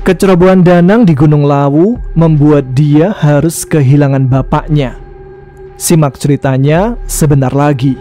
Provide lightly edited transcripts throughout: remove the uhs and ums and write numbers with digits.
Kecerobohan Danang di Gunung Lawu membuat dia harus kehilangan bapaknya. Simak ceritanya sebentar lagi.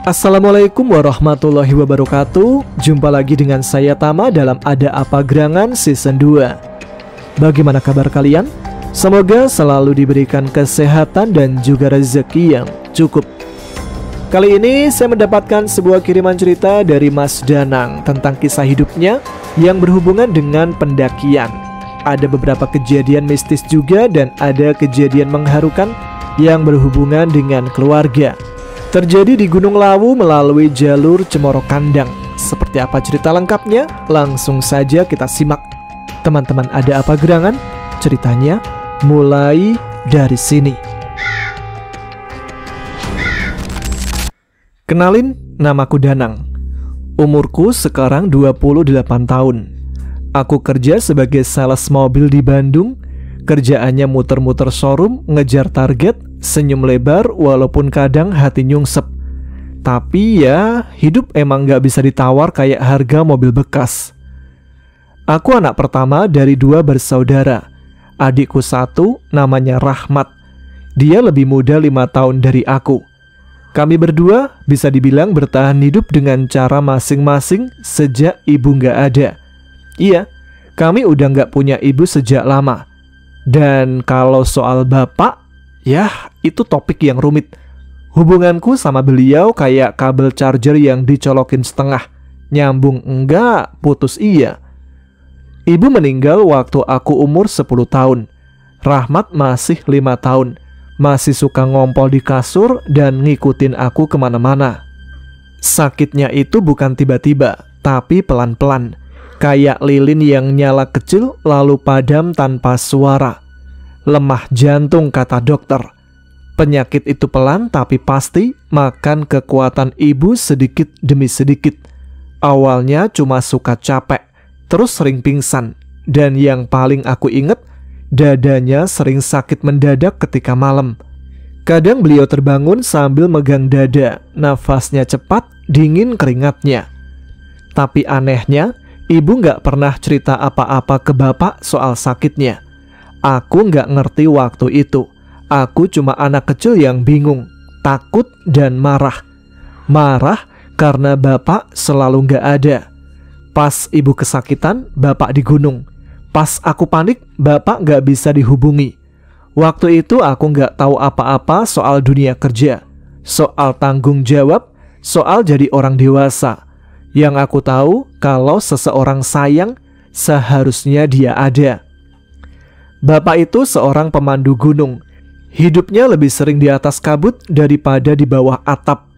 Assalamualaikum warahmatullahi wabarakatuh. Jumpa lagi dengan saya Tama dalam Ada Apa Gerangan Season 2. Bagaimana kabar kalian? Semoga selalu diberikan kesehatan dan juga rezeki yang cukup. Kali ini saya mendapatkan sebuah kiriman cerita dari Mas Danang tentang kisah hidupnya yang berhubungan dengan pendakian. Ada beberapa kejadian mistis juga dan ada kejadian mengharukan yang berhubungan dengan keluarga. Terjadi di Gunung Lawu melalui jalur Cemoro Kandang. Seperti apa cerita lengkapnya? Langsung saja kita simak. Teman-teman Ada Apa Gerangan, ceritanya mulai dari sini. Kenalin, namaku Danang. Umurku sekarang 28 tahun. Aku kerja sebagai sales mobil di Bandung. Kerjaannya muter-muter showroom, ngejar target, senyum lebar walaupun kadang hati nyungsep. Tapi ya, hidup emang gak bisa ditawar kayak harga mobil bekas. Aku anak pertama dari 2 bersaudara. Adikku 1 namanya Rahmat. Dia lebih muda 5 tahun dari aku. Kami berdua bisa dibilang bertahan hidup dengan cara masing-masing sejak ibu gak ada. Iya, kami udah gak punya ibu sejak lama. Dan kalau soal bapak, yah, itu topik yang rumit. Hubunganku sama beliau kayak kabel charger yang dicolokin setengah. Nyambung enggak, putus iya. Ibu meninggal waktu aku umur 10 tahun. Rahmat masih 5 tahun. Masih suka ngompol di kasur dan ngikutin aku kemana-mana. Sakitnya itu bukan tiba-tiba, tapi pelan-pelan. Kayak lilin yang nyala kecil lalu padam tanpa suara. Lemah jantung kata dokter. Penyakit itu pelan tapi pasti makan kekuatan ibu sedikit demi sedikit. Awalnya cuma suka capek, terus sering pingsan. Dan yang paling aku inget, dadanya sering sakit mendadak ketika malam. Kadang beliau terbangun sambil megang dada, nafasnya cepat, dingin keringatnya. Tapi anehnya, ibu gak pernah cerita apa-apa ke bapak soal sakitnya. Aku gak ngerti waktu itu. Aku cuma anak kecil yang bingung, takut dan marah. Marah karena bapak selalu gak ada. Pas ibu kesakitan, bapak di gunung. Pas aku panik, bapak gak bisa dihubungi. Waktu itu aku gak tahu apa-apa soal dunia kerja, soal tanggung jawab, soal jadi orang dewasa. Yang aku tahu, kalau seseorang sayang, seharusnya dia ada. Bapak itu seorang pemandu gunung. Hidupnya lebih sering di atas kabut daripada di bawah atap.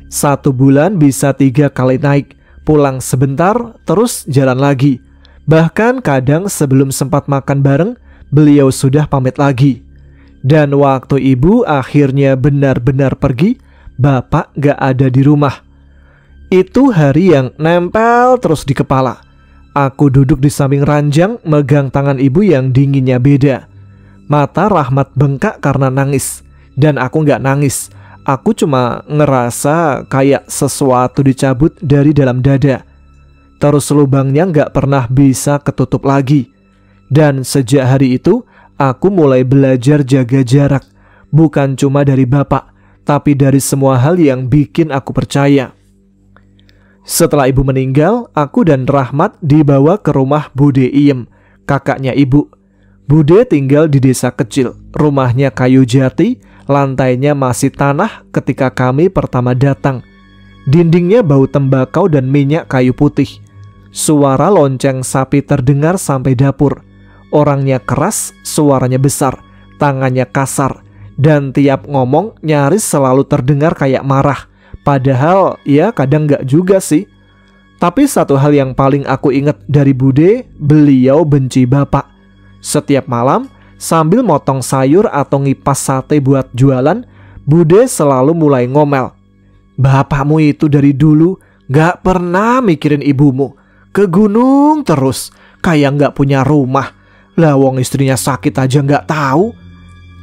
1 bulan bisa 3 kali naik, pulang sebentar, terus jalan lagi. Bahkan kadang sebelum sempat makan bareng, beliau sudah pamit lagi. Dan waktu ibu akhirnya benar-benar pergi, bapak gak ada di rumah. Itu hari yang nempel terus di kepala. Aku duduk di samping ranjang, megang tangan ibu yang dinginnya beda. Mata Rahmat bengkak karena nangis. Dan aku gak nangis. Aku cuma ngerasa kayak sesuatu dicabut dari dalam dada. Terus lubangnya gak pernah bisa ketutup lagi. Dan sejak hari itu, aku mulai belajar jaga jarak. Bukan cuma dari bapak, tapi dari semua hal yang bikin aku percaya. Setelah ibu meninggal, aku dan Rahmat dibawa ke rumah Bude Iem, kakaknya ibu. Bude tinggal di desa kecil, rumahnya kayu jati, lantainya masih tanah ketika kami pertama datang. Dindingnya bau tembakau dan minyak kayu putih. Suara lonceng sapi terdengar sampai dapur. Orangnya keras, suaranya besar, tangannya kasar, dan tiap ngomong nyaris selalu terdengar kayak marah. Padahal ya kadang gak juga sih. Tapi satu hal yang paling aku ingat dari Bude, beliau benci bapak. Setiap malam sambil motong sayur atau ngipas sate buat jualan, Bude selalu mulai ngomel. Bapakmu itu dari dulu gak pernah mikirin ibumu. Ke gunung terus, kayak gak punya rumah. Lah wong istrinya sakit aja gak tahu.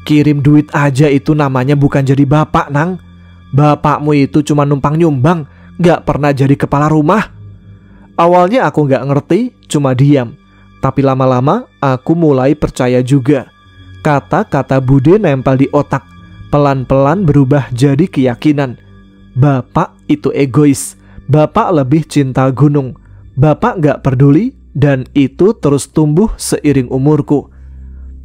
Kirim duit aja itu namanya bukan jadi bapak, Nang. Bapakmu itu cuma numpang nyumbang, gak pernah jadi kepala rumah. Awalnya aku gak ngerti, cuma diam. Tapi lama-lama aku mulai percaya juga. Kata-kata Bude nempel di otak, pelan-pelan berubah jadi keyakinan. Bapak itu egois. Bapak lebih cinta gunung. Bapak gak peduli, dan itu terus tumbuh seiring umurku.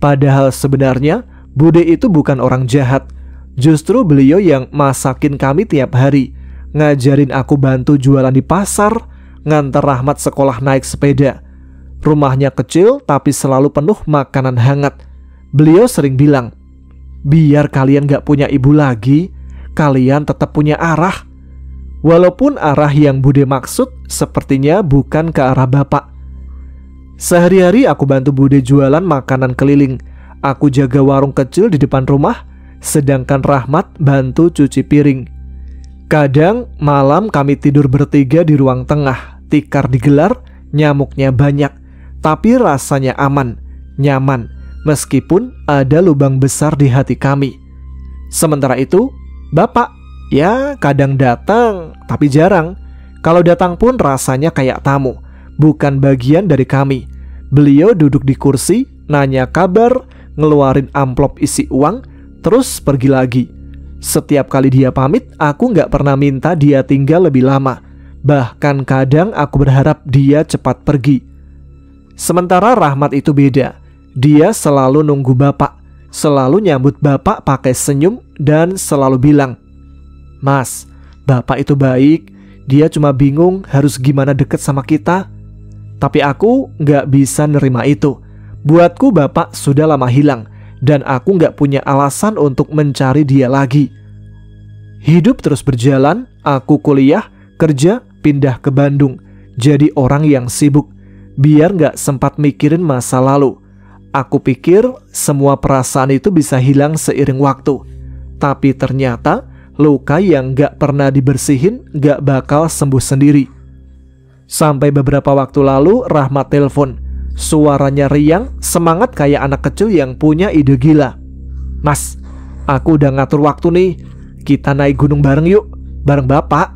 Padahal sebenarnya Bude itu bukan orang jahat. Justru beliau yang masakin kami tiap hari, ngajarin aku bantu jualan di pasar, nganter Rahmat sekolah naik sepeda. Rumahnya kecil tapi selalu penuh makanan hangat. Beliau sering bilang, biar kalian gak punya ibu lagi, kalian tetap punya arah. Walaupun arah yang Bude maksud sepertinya bukan ke arah bapak. Sehari-hari aku bantu Bude jualan makanan keliling. Aku jaga warung kecil di depan rumah, sedangkan Rahmat bantu cuci piring. Kadang malam kami tidur bertiga di ruang tengah. Tikar digelar, nyamuknya banyak, tapi rasanya aman, nyaman, meskipun ada lubang besar di hati kami. Sementara itu, bapak ya kadang datang, tapi jarang. Kalau datang pun rasanya kayak tamu, bukan bagian dari kami. Beliau duduk di kursi, nanya kabar, ngeluarin amplop isi uang, terus pergi lagi. Setiap kali dia pamit, aku gak pernah minta dia tinggal lebih lama. Bahkan kadang aku berharap dia cepat pergi. Sementara Rahmat itu beda. Dia selalu nunggu bapak, selalu nyambut bapak pakai senyum, dan selalu bilang, Mas, bapak itu baik. Dia cuma bingung harus gimana deket sama kita. Tapi aku gak bisa nerima itu. Buatku bapak sudah lama hilang, dan aku gak punya alasan untuk mencari dia lagi. Hidup terus berjalan, aku kuliah, kerja, pindah ke Bandung, jadi orang yang sibuk, biar gak sempat mikirin masa lalu. Aku pikir semua perasaan itu bisa hilang seiring waktu. Tapi ternyata luka yang gak pernah dibersihin gak bakal sembuh sendiri. Sampai beberapa waktu lalu Rahmat telepon. Suaranya riang, semangat kayak anak kecil yang punya ide gila. Mas, aku udah ngatur waktu nih. Kita naik gunung bareng yuk, bareng bapak.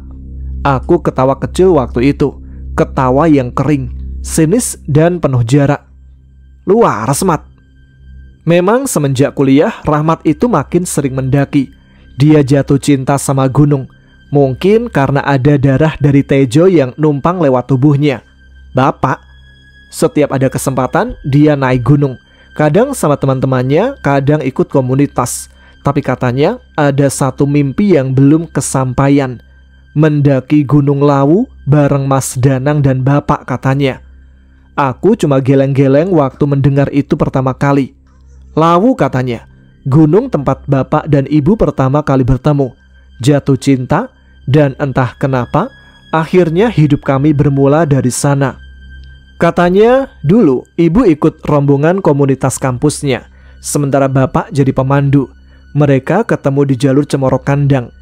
Aku ketawa kecil waktu itu. Ketawa yang kering, sinis dan penuh jarak. Lu waras, Mat. Memang semenjak kuliah, Rahmat itu makin sering mendaki. Dia jatuh cinta sama gunung. Mungkin karena ada darah dari Tejo yang numpang lewat tubuhnya. Bapak, setiap ada kesempatan, dia naik gunung. Kadang sama teman-temannya, kadang ikut komunitas. Tapi katanya ada satu mimpi yang belum kesampaian. Mendaki Gunung Lawu bareng Mas Danang dan bapak katanya. Aku cuma geleng-geleng waktu mendengar itu pertama kali. Lawu katanya, gunung tempat bapak dan ibu pertama kali bertemu. Jatuh cinta, dan entah kenapa, akhirnya hidup kami bermula dari sana. Katanya dulu ibu ikut rombongan komunitas kampusnya, sementara bapak jadi pemandu. Mereka ketemu di jalur Cemoro Kandang.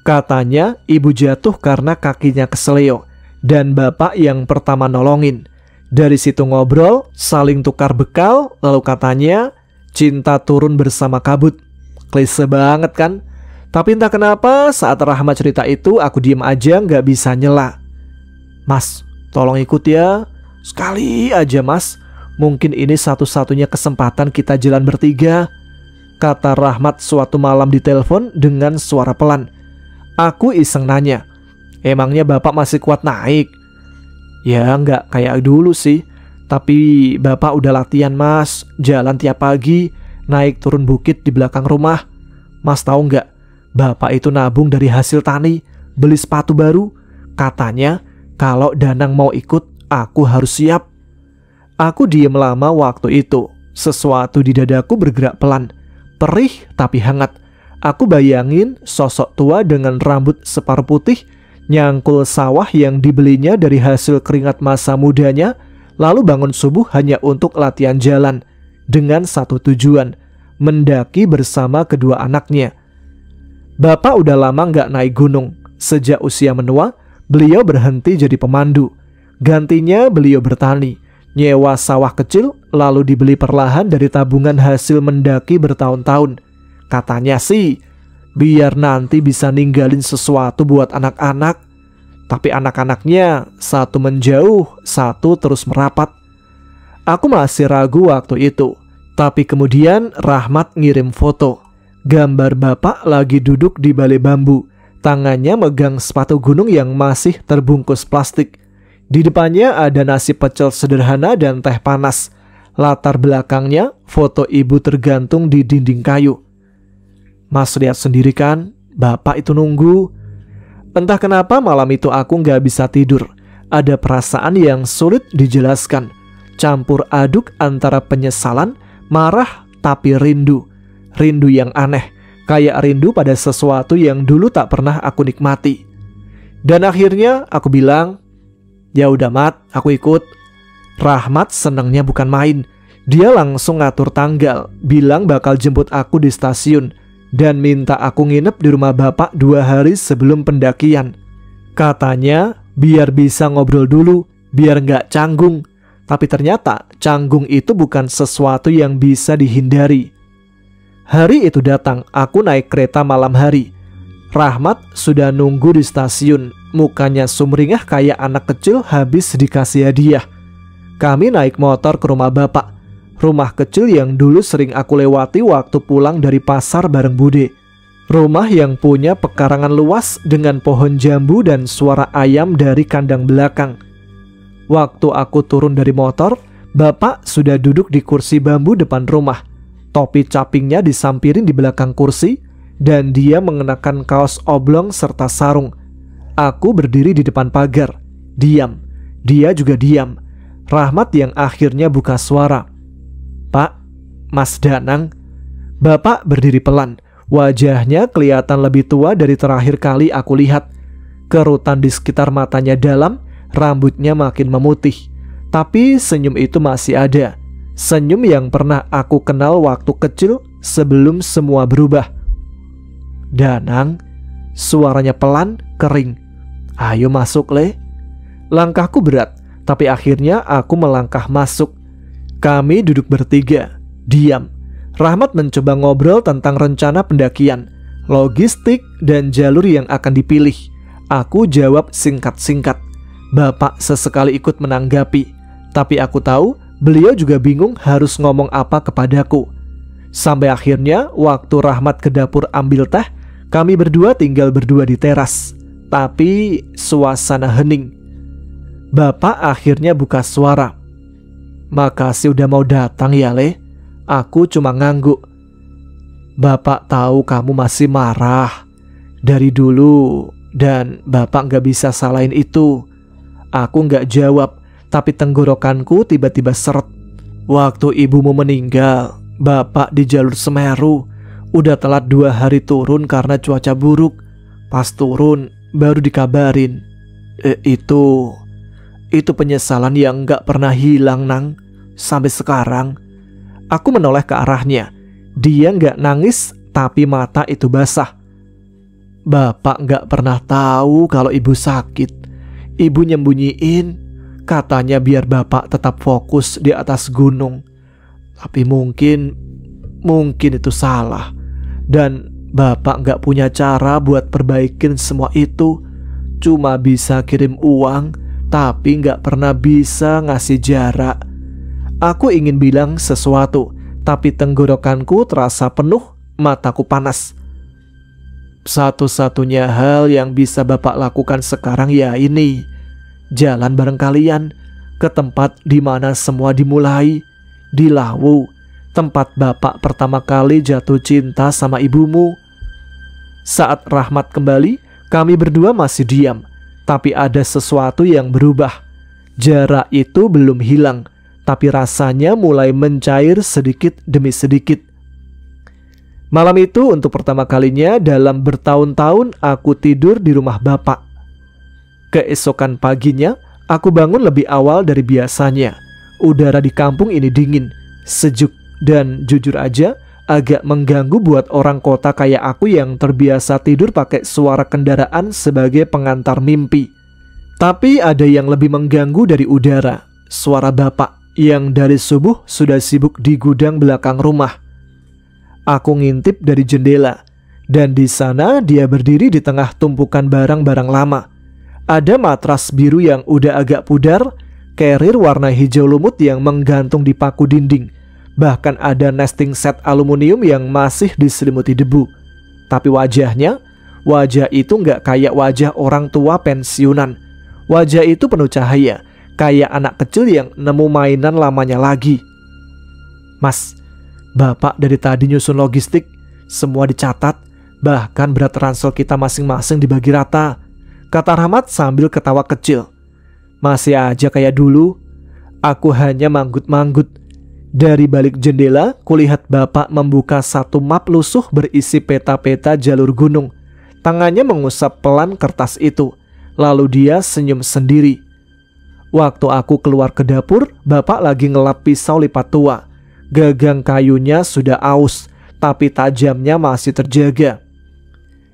Katanya ibu jatuh karena kakinya keseleo, dan bapak yang pertama nolongin. Dari situ ngobrol, saling tukar bekal, lalu katanya cinta turun bersama kabut. Klise banget kan? Tapi entah kenapa saat Rahmat cerita itu aku diem aja gak bisa nyela. Mas, tolong ikut ya. Sekali aja mas. Mungkin ini satu-satunya kesempatan kita jalan bertiga, kata Rahmat suatu malam di telepon dengan suara pelan. Aku iseng nanya, emangnya bapak masih kuat naik? Ya nggak kayak dulu sih. Tapi bapak udah latihan mas. Jalan tiap pagi, naik turun bukit di belakang rumah. Mas tahu nggak, bapak itu nabung dari hasil tani, beli sepatu baru. Katanya kalau Danang mau ikut, aku harus siap. Aku diem lama waktu itu. Sesuatu di dadaku bergerak pelan, perih tapi hangat. Aku bayangin sosok tua dengan rambut separuh putih, nyangkul sawah yang dibelinya dari hasil keringat masa mudanya, lalu bangun subuh hanya untuk latihan jalan, dengan satu tujuan, mendaki bersama kedua anaknya. Bapak udah lama nggak naik gunung. Sejak usia menua, beliau berhenti jadi pemandu. Gantinya beliau bertani, nyewa sawah kecil, lalu dibeli perlahan dari tabungan hasil mendaki bertahun-tahun. Katanya sih, biar nanti bisa ninggalin sesuatu buat anak-anak. Tapi anak-anaknya satu menjauh, satu terus merapat. Aku masih ragu waktu itu. Tapi kemudian Rahmat ngirim foto. Gambar bapak lagi duduk di balai bambu. Tangannya megang sepatu gunung yang masih terbungkus plastik. Di depannya ada nasi pecel sederhana dan teh panas. Latar belakangnya foto ibu tergantung di dinding kayu. Mas lihat sendiri kan, bapak itu nunggu. Entah kenapa malam itu aku gak bisa tidur. Ada perasaan yang sulit dijelaskan. Campur aduk antara penyesalan, marah, tapi rindu. Rindu yang aneh. Kayak rindu pada sesuatu yang dulu tak pernah aku nikmati. Dan akhirnya aku bilang, ya udah Mat, aku ikut. Rahmat senangnya bukan main. Dia langsung ngatur tanggal, bilang bakal jemput aku di stasiun, dan minta aku nginep di rumah bapak 2 hari sebelum pendakian. Katanya biar bisa ngobrol dulu, biar nggak canggung. Tapi ternyata canggung itu bukan sesuatu yang bisa dihindari. Hari itu datang, aku naik kereta malam hari. Rahmat sudah nunggu di stasiun, mukanya sumringah kayak anak kecil habis dikasih hadiah. Kami naik motor ke rumah bapak, rumah kecil yang dulu sering aku lewati waktu pulang dari pasar bareng Bude. Rumah yang punya pekarangan luas dengan pohon jambu dan suara ayam dari kandang belakang. Waktu aku turun dari motor, bapak sudah duduk di kursi bambu depan rumah. Topi capingnya disampirin di belakang kursi, dan dia mengenakan kaos oblong serta sarung. Aku berdiri di depan pagar, diam. Dia juga diam. Rahmat yang akhirnya buka suara. Pak, Mas Danang. Bapak berdiri pelan. Wajahnya kelihatan lebih tua dari terakhir kali aku lihat. Kerutan di sekitar matanya dalam, rambutnya makin memutih. Tapi senyum itu masih ada. Senyum yang pernah aku kenal waktu kecil sebelum semua berubah. Danang, suaranya pelan, kering. Ayo masuk, Le. Langkahku berat, tapi akhirnya aku melangkah masuk. Kami duduk bertiga, diam. Rahmat mencoba ngobrol tentang rencana pendakian, logistik, dan jalur yang akan dipilih. Aku jawab singkat-singkat. Bapak sesekali ikut menanggapi, tapi aku tahu beliau juga bingung harus ngomong apa kepadaku. Sampai akhirnya waktu Rahmat ke dapur ambil teh, kami berdua tinggal berdua di teras. Tapi suasana hening. Bapak akhirnya buka suara. Makasih udah mau datang ya, Le. Aku cuma ngangguk. Bapak tahu kamu masih marah dari dulu, dan Bapak gak bisa salahin itu. Aku gak jawab, tapi tenggorokanku tiba-tiba seret. Waktu ibumu meninggal, Bapak di jalur Semeru. Udah telat 2 hari turun karena cuaca buruk. Pas turun, baru dikabarin. Itu penyesalan yang gak pernah hilang, Nang. Sampai sekarang. Aku menoleh ke arahnya. Dia gak nangis, tapi mata itu basah. Bapak gak pernah tahu kalau ibu sakit. Ibu nyembunyiin. Katanya biar bapak tetap fokus di atas gunung. Tapi mungkin itu salah. Dan bapak gak punya cara buat perbaikin semua itu. Cuma bisa kirim uang, tapi gak pernah bisa ngasih jarak. Aku ingin bilang sesuatu, tapi tenggorokanku terasa penuh, mataku panas. Satu-satunya hal yang bisa bapak lakukan sekarang ya ini. Jalan bareng kalian ke tempat di mana semua dimulai, di Lawu, tempat bapak pertama kali jatuh cinta sama ibumu. Saat Rahmat kembali, kami berdua masih diam, tapi ada sesuatu yang berubah. Jarak itu belum hilang, tapi rasanya mulai mencair sedikit demi sedikit. Malam itu untuk pertama kalinya dalam bertahun-tahun aku tidur di rumah bapak. Keesokan paginya, aku bangun lebih awal dari biasanya. Udara di kampung ini dingin, sejuk, dan jujur aja, agak mengganggu buat orang kota kayak aku yang terbiasa tidur pakai suara kendaraan sebagai pengantar mimpi. Tapi ada yang lebih mengganggu dari udara, suara bapak yang dari subuh sudah sibuk di gudang belakang rumah. Aku ngintip dari jendela, dan di sana dia berdiri di tengah tumpukan barang-barang lama. Ada matras biru yang udah agak pudar, carrier warna hijau lumut yang menggantung di paku dinding. Bahkan ada nesting set aluminium yang masih diselimuti debu. Tapi wajah itu nggak kayak wajah orang tua pensiunan. Wajah itu penuh cahaya, kayak anak kecil yang nemu mainan lamanya lagi. Mas, bapak dari tadi nyusun logistik, semua dicatat, bahkan berat ransel kita masing-masing dibagi rata, kata Rahmat sambil ketawa kecil. Masih aja kayak dulu. Aku hanya manggut-manggut. Dari balik jendela, kulihat bapak membuka satu map lusuh berisi peta-peta jalur gunung. Tangannya mengusap pelan kertas itu, lalu dia senyum sendiri. Waktu aku keluar ke dapur, bapak lagi ngelap pisau lipat tua. Gagang kayunya sudah aus, tapi tajamnya masih terjaga.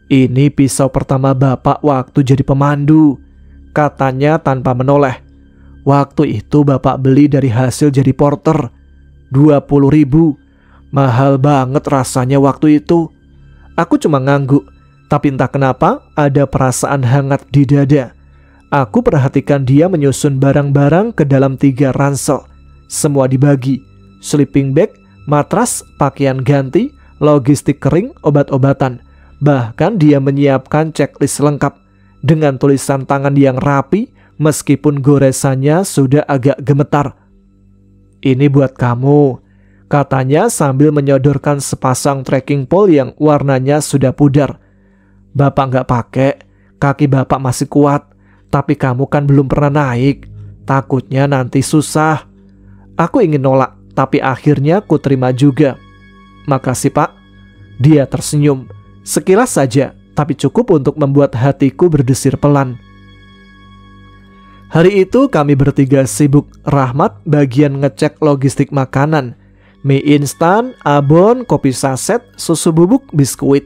Ini pisau pertama bapak waktu jadi pemandu, katanya tanpa menoleh. Waktu itu bapak beli dari hasil jadi porter. 20.000, mahal banget rasanya waktu itu. Aku cuma ngangguk, tapi entah kenapa ada perasaan hangat di dada. Aku perhatikan dia menyusun barang-barang ke dalam 3 ransel. Semua dibagi, sleeping bag, matras, pakaian ganti, logistik kering, obat-obatan. Bahkan dia menyiapkan checklist lengkap dengan tulisan tangan yang rapi meskipun goresannya sudah agak gemetar. Ini buat kamu, katanya sambil menyodorkan sepasang trekking pole yang warnanya sudah pudar. Bapak nggak pakai, kaki bapak masih kuat, tapi kamu kan belum pernah naik, takutnya nanti susah. Aku ingin nolak, tapi akhirnya ku terima juga. Makasih pak. Dia tersenyum, sekilas saja, tapi cukup untuk membuat hatiku berdesir pelan. Hari itu kami bertiga sibuk. Rahmat bagian ngecek logistik makanan, mie instan, abon, kopi saset, susu bubuk, biskuit.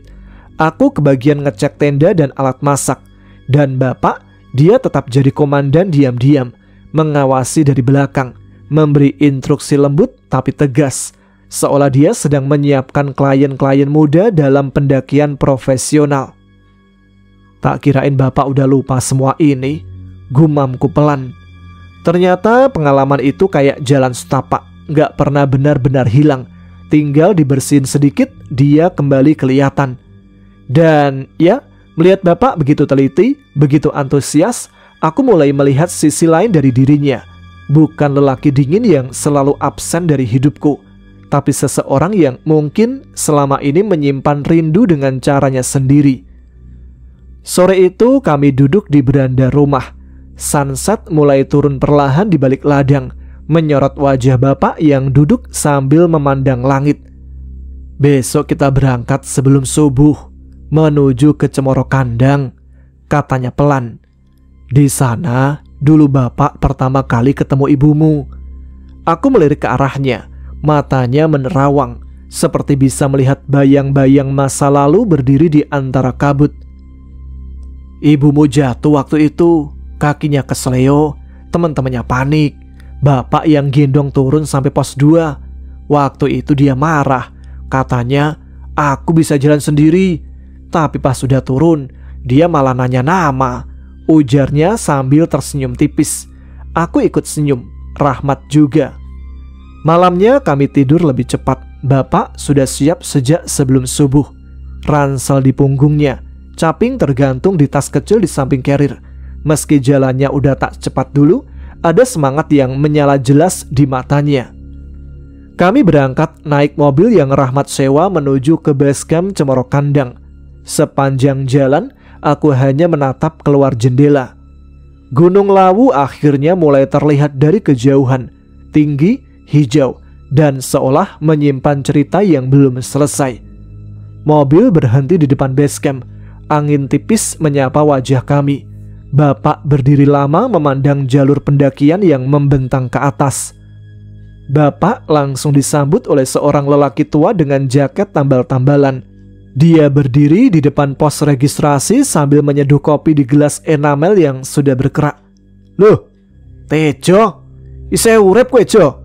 Aku kebagian ngecek tenda dan alat masak. Dan bapak, dia tetap jadi komandan diam-diam, mengawasi dari belakang, memberi instruksi lembut tapi tegas, seolah dia sedang menyiapkan klien-klien muda dalam pendakian profesional. Tak kirain bapak udah lupa semua ini, gumamku pelan. Ternyata pengalaman itu kayak jalan setapak, gak pernah benar-benar hilang. Tinggal dibersihin sedikit, dia kembali kelihatan. Dan ya, melihat bapak begitu teliti, begitu antusias, aku mulai melihat sisi lain dari dirinya. Bukan lelaki dingin yang selalu absen dari hidupku, tapi seseorang yang mungkin selama ini menyimpan rindu dengan caranya sendiri. Sore itu kami duduk di beranda rumah. Sunset mulai turun perlahan di balik ladang, menyorot wajah bapak yang duduk sambil memandang langit. Besok kita berangkat sebelum subuh, menuju ke Cemoro Kandang, katanya pelan. Di sana dulu bapak pertama kali ketemu ibumu. Aku melirik ke arahnya, matanya menerawang, seperti bisa melihat bayang-bayang masa lalu berdiri di antara kabut. Ibumu jatuh waktu itu, kakinya kesleo, teman-temannya panik. Bapak yang gendong turun sampai pos 2. Waktu itu dia marah, katanya aku bisa jalan sendiri. Tapi pas sudah turun, dia malah nanya nama, ujarnya sambil tersenyum tipis. Aku ikut senyum, Rahmat juga. Malamnya kami tidur lebih cepat. Bapak sudah siap sejak sebelum subuh. Ransel di punggungnya, caping tergantung di tas kecil di samping carrier. Meski jalannya udah tak cepat dulu, ada semangat yang menyala jelas di matanya. Kami berangkat naik mobil yang Rahmat sewa menuju ke base camp Cemoro Kandang. Sepanjang jalan, aku hanya menatap keluar jendela. Gunung Lawu akhirnya mulai terlihat dari kejauhan, tinggi, hijau, dan seolah menyimpan cerita yang belum selesai. Mobil berhenti di depan base camp. Angin tipis menyapa wajah kami. Bapak berdiri lama memandang jalur pendakian yang membentang ke atas. Bapak langsung disambut oleh seorang lelaki tua dengan jaket tambal-tambalan. Dia berdiri di depan pos registrasi sambil menyeduh kopi di gelas enamel yang sudah berkerak. "Loh, Tejo, isih urip kowe, Jo?"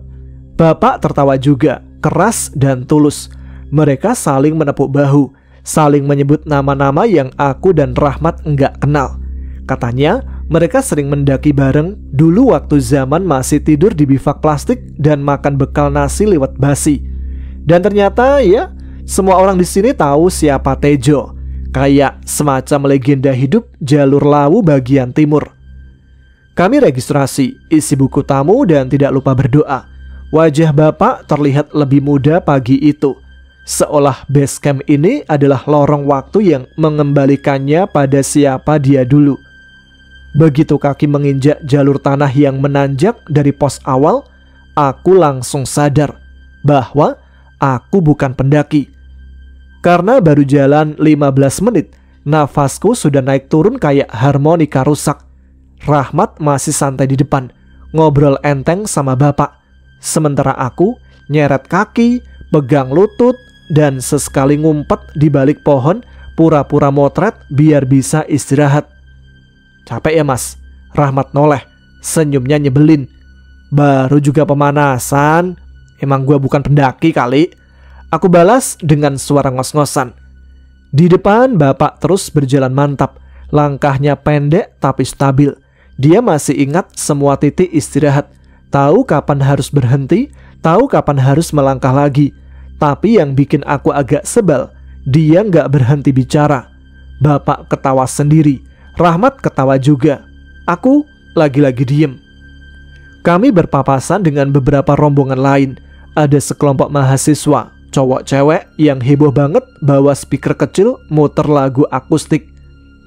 Bapak tertawa juga, keras dan tulus. Mereka saling menepuk bahu, saling menyebut nama-nama yang aku dan Rahmat enggak kenal. Katanya mereka sering mendaki bareng dulu waktu zaman masih tidur di bivak plastik dan makan bekal nasi lewat basi. Dan ternyata ya, semua orang di sini tahu siapa Tejo. Kayak semacam legenda hidup jalur Lawu bagian timur. Kami registrasi, isi buku tamu dan tidak lupa berdoa. Wajah Bapak terlihat lebih muda pagi itu. Seolah base camp ini adalah lorong waktu yang mengembalikannya pada siapa dia dulu. Begitu kaki menginjak jalur tanah yang menanjak dari pos awal, aku langsung sadar bahwa aku bukan pendaki. Karena baru jalan 15 menit, nafasku sudah naik turun kayak harmonika rusak. Rahmat masih santai di depan, ngobrol enteng sama Bapak. Sementara aku nyeret kaki, pegang lutut, dan sesekali ngumpet di balik pohon, pura-pura motret biar bisa istirahat. "Capek ya, Mas?" Rahmat noleh, senyumnya nyebelin. "Baru juga pemanasan. Emang gua bukan pendaki kali?" Aku balas dengan suara ngos-ngosan. Di depan Bapak terus berjalan mantap. Langkahnya pendek tapi stabil. Dia masih ingat semua titik istirahat. Tahu kapan harus berhenti, tahu kapan harus melangkah lagi. Tapi yang bikin aku agak sebel, dia nggak berhenti bicara. Bapak ketawa sendiri. Rahmat ketawa juga. Aku lagi-lagi diem. Kami berpapasan dengan beberapa rombongan lain. Ada sekelompok mahasiswa, cowok cewek yang heboh banget bawa speaker kecil muter lagu akustik.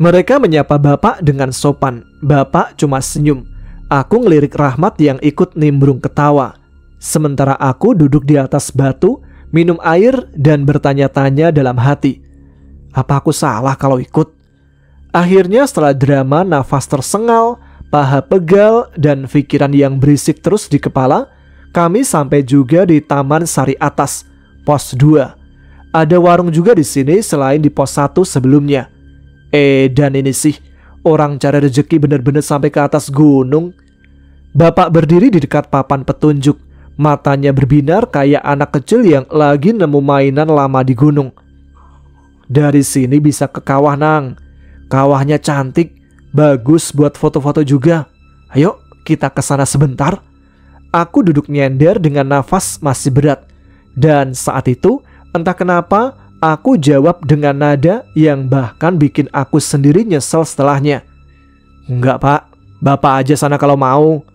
Mereka menyapa Bapak dengan sopan. Bapak cuma senyum. Aku ngelirik Rahmat yang ikut nimbrung ketawa. Sementara aku duduk di atas batu, minum air dan bertanya-tanya dalam hati. Apa aku salah kalau ikut? Akhirnya setelah drama nafas tersengal, paha pegal, dan pikiran yang berisik terus di kepala, kami sampai juga di Taman Sari Atas, pos 2. Ada warung juga di sini selain di pos 1 sebelumnya. Dan ini sih, orang cari rezeki bener-bener sampai ke atas gunung. Bapak berdiri di dekat papan petunjuk, matanya berbinar kayak anak kecil yang lagi nemu mainan lama di gunung. "Dari sini bisa ke kawah, Nang. Kawahnya cantik, bagus buat foto-foto juga. Ayo kita ke sana sebentar." Aku duduk nyender dengan nafas masih berat. Dan saat itu entah kenapa aku jawab dengan nada yang bahkan bikin aku sendiri nyesel setelahnya. "Enggak, Pak. Bapak aja sana kalau mau."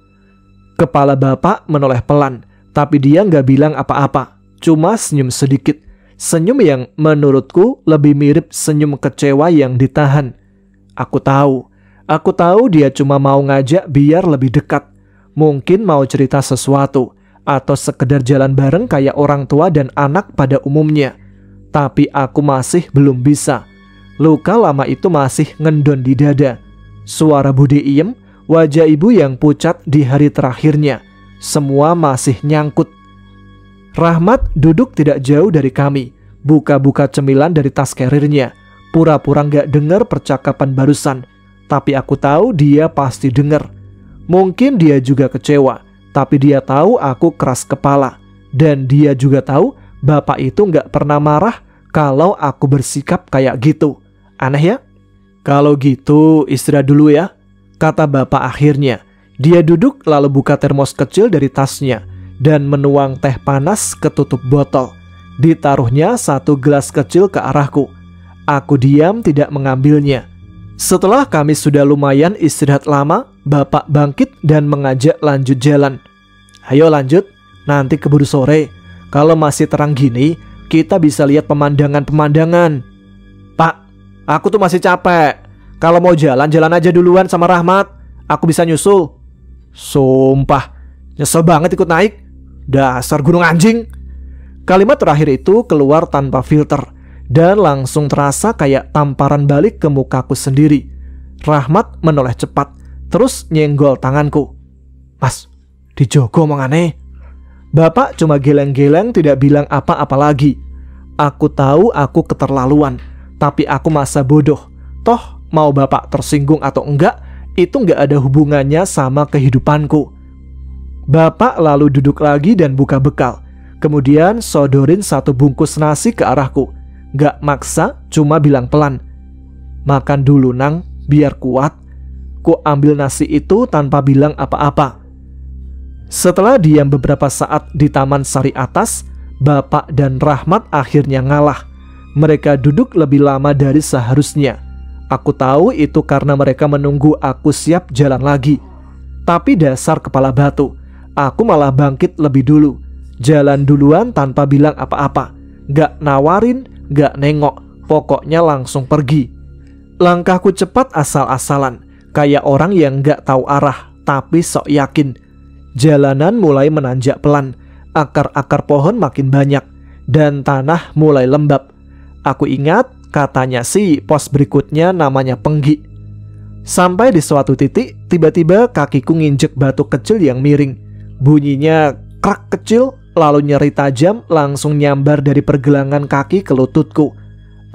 Kepala Bapak menoleh pelan, tapi dia nggak bilang apa-apa. Cuma senyum sedikit. Senyum yang menurutku lebih mirip senyum kecewa yang ditahan. Aku tahu dia cuma mau ngajak biar lebih dekat. Mungkin mau cerita sesuatu, atau sekedar jalan bareng kayak orang tua dan anak pada umumnya. Tapi aku masih belum bisa. Luka lama itu masih ngendon di dada. Suara Bude iem, wajah ibu yang pucat di hari terakhirnya. Semua masih nyangkut. Rahmat duduk tidak jauh dari kami, buka-buka cemilan dari tas karirnya. Pura-pura gak dengar percakapan barusan. Tapi aku tahu dia pasti dengar. Mungkin dia juga kecewa, tapi dia tahu aku keras kepala. Dan dia juga tahu Bapak itu gak pernah marah kalau aku bersikap kayak gitu. Aneh ya? "Kalau gitu istirahat dulu ya," kata Bapak akhirnya. Dia duduk lalu buka termos kecil dari tasnya dan menuang teh panas ke tutup botol. Ditaruhnya satu gelas kecil ke arahku. Aku diam tidak mengambilnya. Setelah kami sudah lumayan istirahat lama, Bapak bangkit dan mengajak lanjut jalan. "Ayo lanjut, nanti keburu sore. Kalau masih terang gini, kita bisa lihat pemandangan-pemandangan." "Pak, aku tuh masih capek. Kalau mau jalan aja duluan sama Rahmat. Aku bisa nyusul." "Sumpah, nyesel banget ikut naik. Dasar gunung anjing." Kalimat terakhir itu keluar tanpa filter dan langsung terasa kayak tamparan balik ke mukaku sendiri. Rahmat menoleh cepat, terus nyenggol tanganku. "Mas, dijogo omongannya." Bapak cuma geleng-geleng tidak bilang apa-apa lagi. Aku tahu aku keterlaluan, tapi aku masa bodoh. Toh mau bapak tersinggung atau enggak, itu enggak ada hubungannya sama kehidupanku. Bapak lalu duduk lagi dan buka bekal. Kemudian sodorin 1 bungkus nasi ke arahku. Gak maksa, cuma bilang pelan, "Makan dulu Nang, biar kuat." Ku ambil nasi itu tanpa bilang apa-apa. Setelah diam beberapa saat di Taman Sari Atas, Bapak dan Rahmat akhirnya ngalah. Mereka duduk lebih lama dari seharusnya. Aku tahu itu karena mereka menunggu aku siap jalan lagi. Tapi dasar kepala batu, aku malah bangkit lebih dulu. Jalan duluan tanpa bilang apa-apa. Gak nawarin, gak nengok, pokoknya langsung pergi. Langkahku cepat asal-asalan, kayak orang yang gak tahu arah, tapi sok yakin. Jalanan mulai menanjak pelan, akar-akar pohon makin banyak, dan tanah mulai lembab. Aku ingat, katanya sih pos berikutnya namanya Penggi. Sampai di suatu titik, tiba-tiba kakiku nginjek batu kecil yang miring. Bunyinya krak kecil, lalu nyeri tajam langsung nyambar dari pergelangan kaki ke lututku.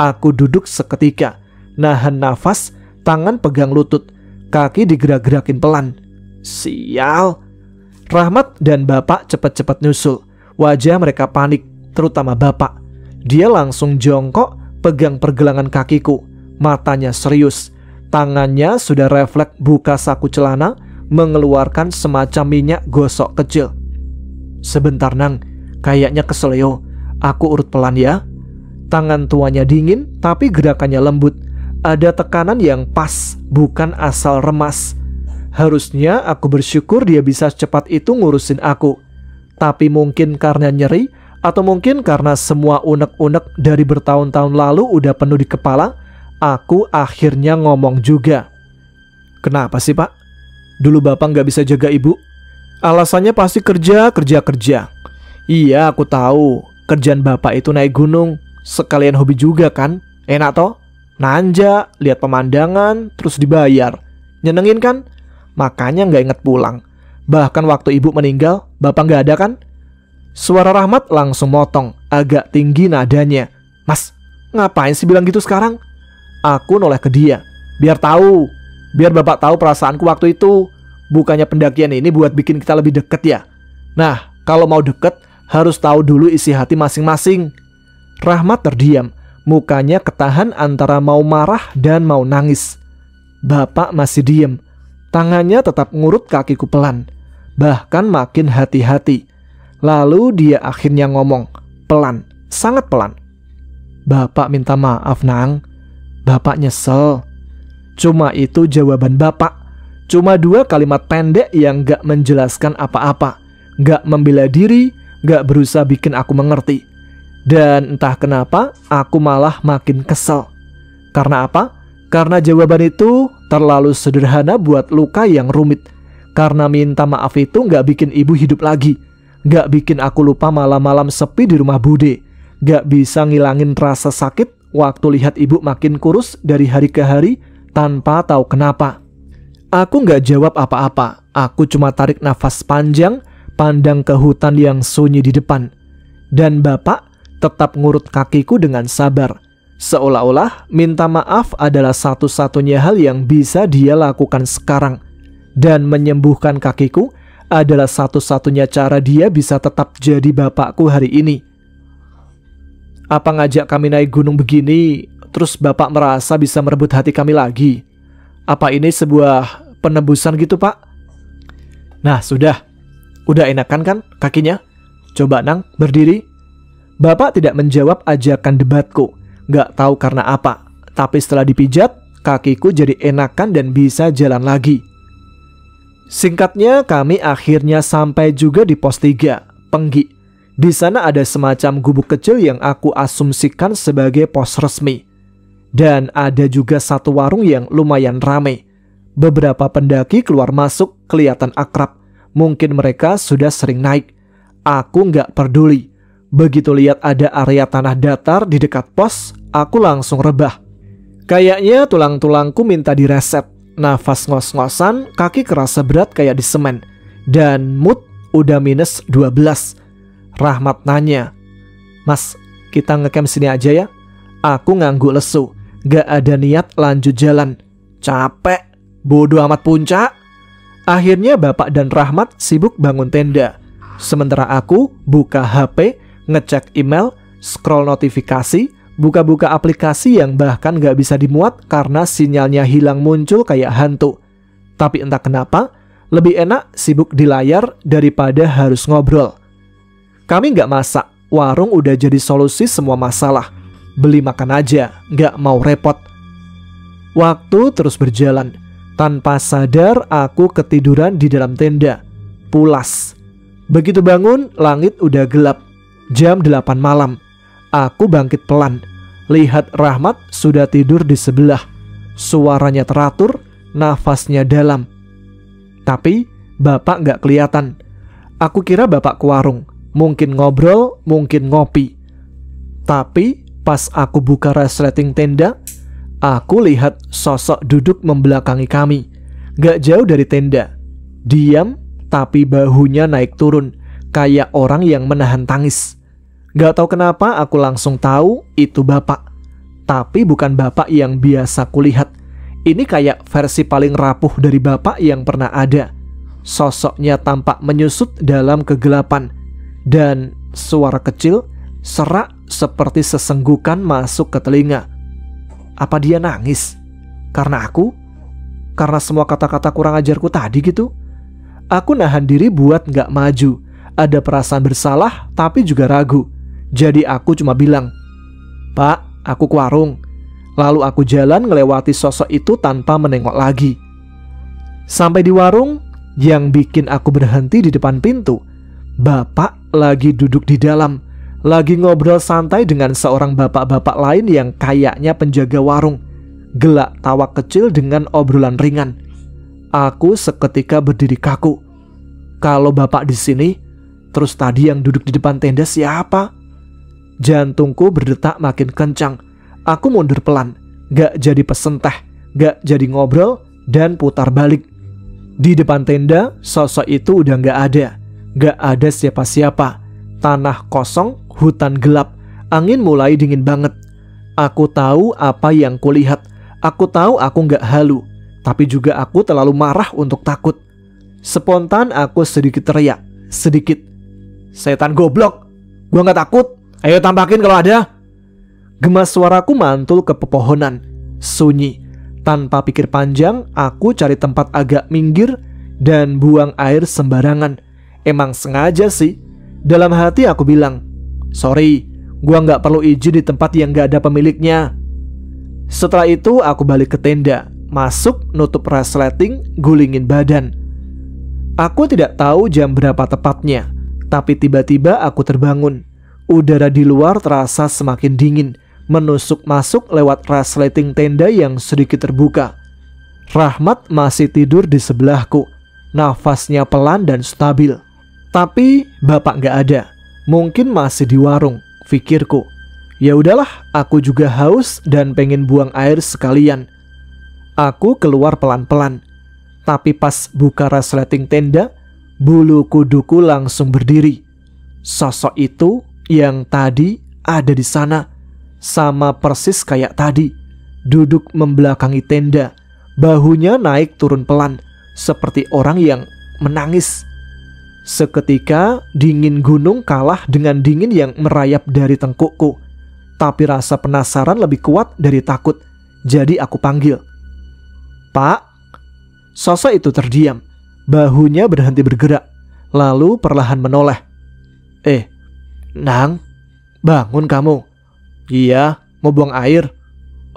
Aku duduk seketika, nahan nafas, tangan pegang lutut, kaki digerak-gerakin pelan. Sial! Rahmat dan Bapak cepat-cepat nyusul. Wajah mereka panik, terutama Bapak. Dia langsung jongkok, pegang pergelangan kakiku. Matanya serius. Tangannya sudah refleks buka saku celana, mengeluarkan semacam minyak gosok kecil. Sebentar Nang, kayaknya keseleo. Aku urut pelan ya. Tangan tuanya dingin, tapi gerakannya lembut. Ada tekanan yang pas, bukan asal remas. Harusnya aku bersyukur dia bisa secepat itu ngurusin aku. Tapi mungkin karena nyeri, atau mungkin karena semua unek-unek dari bertahun-tahun lalu udah penuh di kepala, aku akhirnya ngomong juga. Kenapa sih Pak? Dulu Bapak gak bisa jaga Ibu? Alasannya pasti kerja. Iya aku tahu, kerjaan Bapak itu naik gunung, sekalian hobi juga kan? Enak toh? Nanja, lihat pemandangan, terus dibayar. Nyenengin kan? Makanya gak inget pulang. Bahkan waktu Ibu meninggal, Bapak gak ada kan? Suara Rahmat langsung motong, agak tinggi nadanya. Mas, ngapain sih bilang gitu sekarang? Aku noleh ke dia. Biar Bapak tahu perasaanku waktu itu. Bukannya pendakian ini buat bikin kita lebih deket ya? Nah, kalau mau deket, harus tahu dulu isi hati masing-masing. Rahmat terdiam, mukanya ketahan antara mau marah dan mau nangis. Bapak masih diem. Tangannya tetap ngurut kakiku pelan, bahkan makin hati-hati. Lalu dia akhirnya ngomong, pelan, sangat pelan. Bapak minta maaf Nang, Bapak nyesel. Cuma itu jawaban Bapak. Cuma 2 kalimat pendek yang gak menjelaskan apa-apa, gak membela diri, gak berusaha bikin aku mengerti. Dan entah kenapa aku malah makin kesel. Karena apa? Karena jawaban itu terlalu sederhana buat luka yang rumit. Karena minta maaf itu gak bikin Ibu hidup lagi, gak bikin aku lupa malam-malam sepi di rumah Bude, gak bisa ngilangin rasa sakit waktu lihat Ibu makin kurus dari hari ke hari tanpa tahu kenapa. Aku gak jawab apa-apa. Aku cuma tarik nafas panjang, pandang ke hutan yang sunyi di depan. Dan Bapak tetap ngurut kakiku dengan sabar. Seolah-olah minta maaf adalah satu-satunya hal yang bisa dia lakukan sekarang. Dan menyembuhkan kakiku adalah satu-satunya cara dia bisa tetap jadi bapakku hari ini. Apa ngajak kami naik gunung begini, terus Bapak merasa bisa merebut hati kami lagi? Apa ini sebuah penebusan gitu Pak? Nah sudah, udah enakan kan kakinya? Coba Nang, berdiri. Bapak tidak menjawab ajakan debatku. Gak tahu karena apa, tapi setelah dipijat, kakiku jadi enakan dan bisa jalan lagi. Singkatnya, kami akhirnya sampai juga di pos 3, Penggi. Di sana ada semacam gubuk kecil yang aku asumsikan sebagai pos resmi. Dan ada juga satu warung yang lumayan ramai. Beberapa pendaki keluar masuk kelihatan akrab. Mungkin mereka sudah sering naik. Aku gak peduli. Begitu lihat ada area tanah datar di dekat pos, aku langsung rebah. Kayaknya tulang-tulangku minta direset. Nafas ngos-ngosan, kaki kerasa berat kayak di semen. Dan mood udah minus 12. Rahmat nanya, "Mas, kita ngecamp sini aja ya?" Aku ngangguk lesu, gak ada niat lanjut jalan. Capek, bodoh amat puncak. Akhirnya Bapak dan Rahmat sibuk bangun tenda. Sementara aku buka HP, ngecek email, scroll notifikasi, buka-buka aplikasi yang bahkan gak bisa dimuat karena sinyalnya hilang muncul kayak hantu. Tapi entah kenapa, lebih enak sibuk di layar daripada harus ngobrol. Kami gak masak, warung udah jadi solusi semua masalah. Beli makan aja, gak mau repot. Waktu terus berjalan. Tanpa sadar aku ketiduran di dalam tenda. Pulas. Begitu bangun, langit udah gelap. Jam 8 malam. Aku bangkit pelan. Lihat Rahmat sudah tidur di sebelah. Suaranya teratur, nafasnya dalam. Tapi Bapak gak kelihatan. Aku kira Bapak ke warung. Mungkin ngobrol, mungkin ngopi. Tapi pas aku buka resleting tenda, aku lihat sosok duduk membelakangi kami. Gak jauh dari tenda. Diam, tapi bahunya naik turun, kayak orang yang menahan tangis. Gak tahu kenapa aku langsung tahu itu Bapak. Tapi bukan Bapak yang biasa kulihat. Ini kayak versi paling rapuh dari Bapak yang pernah ada. Sosoknya tampak menyusut dalam kegelapan. Dan suara kecil, serak seperti sesenggukan masuk ke telinga. Apa dia nangis? Karena aku? Karena semua kata-kata kurang ajarku tadi gitu? Aku nahan diri buat gak maju. Ada perasaan bersalah tapi juga ragu. Jadi aku cuma bilang, "Pak, aku ke warung." Lalu aku jalan ngelewati sosok itu tanpa menengok lagi. Sampai di warung, yang bikin aku berhenti di depan pintu, Bapak lagi duduk di dalam, lagi ngobrol santai dengan seorang bapak-bapak lain yang kayaknya penjaga warung. Gelak tawa kecil dengan obrolan ringan. Aku seketika berdiri kaku. Kalau Bapak di sini, terus tadi yang duduk di depan tenda siapa? Jantungku berdetak makin kencang. Aku mundur pelan, gak jadi pesen teh, gak jadi ngobrol, dan putar balik. Di depan tenda, sosok itu udah gak ada. Gak ada siapa-siapa. Tanah kosong, hutan gelap, angin mulai dingin banget. Aku tahu apa yang kulihat. Aku tahu aku gak halu, tapi juga aku terlalu marah untuk takut. Spontan aku sedikit teriak, sedikit. "Setan goblok, gua gak takut. Ayo tampakin kalau ada." Gemas suaraku mantul ke pepohonan. Sunyi. Tanpa pikir panjang, aku cari tempat agak minggir dan buang air sembarangan. Emang sengaja sih. Dalam hati aku bilang, "Sorry, gua gak perlu izin di tempat yang gak ada pemiliknya." Setelah itu aku balik ke tenda, masuk, nutup resleting, gulingin badan. Aku tidak tahu jam berapa tepatnya, tapi tiba-tiba aku terbangun. Udara di luar terasa semakin dingin, menusuk masuk lewat resleting tenda yang sedikit terbuka. Rahmat masih tidur di sebelahku, nafasnya pelan dan stabil. Tapi Bapak gak ada, mungkin masih di warung, pikirku. Ya udahlah, aku juga haus dan pengen buang air sekalian. Aku keluar pelan-pelan. Tapi pas buka resleting tenda, bulu kuduku langsung berdiri. Sosok itu yang tadi ada di sana, sama persis kayak tadi, duduk membelakangi tenda. Bahunya naik turun pelan, seperti orang yang menangis. Seketika dingin gunung kalah dengan dingin yang merayap dari tengkukku. Tapi rasa penasaran lebih kuat dari takut. Jadi aku panggil, "Pak." Sosok itu terdiam. Bahunya berhenti bergerak, lalu perlahan menoleh. Nang, bangun kamu." "Iya, mau buang air."